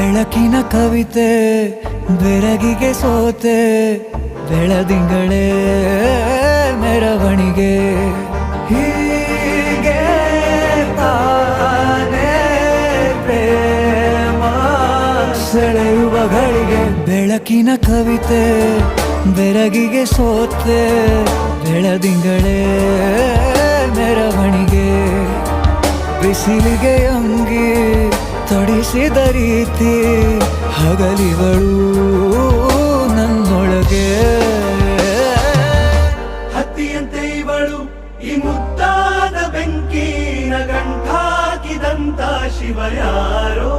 ಬೆಳಕಿನ ಕವಿತೆ ಬೆರಗಿಗೆ ಸೋತೆ ಬೆಳದಿಂಗಳೇ ಮೆರವಣಿಗೆ ಹೀಗೆ ತಾನೇ ಪ್ರೇಮ ಸೆಳೆಯುವ ಗಳಿಗೆ ಬೆಳಕಿನ ಕವಿತೆ ಬೆರಗಿಗೆ ಸೋತೆ ಬೆಳದಿಂಗಳೇ ಮೆರವಣಿಗೆ ಬಿಸಿಲಿಗೆ ಅಂಗಿ ತೊಡಿಸಿದ ರೀತಿ ಹಗಲಿಗಳು ನನ್ನೊಳಗೆ ಹತ್ತಿಯಂತೆ ಇವಳು ಈ ಮುದ್ದಾದ ಬೆಂಕಿನ ಗಂಟಾಕಿದಂತ ಶಿವ ಯಾರೋ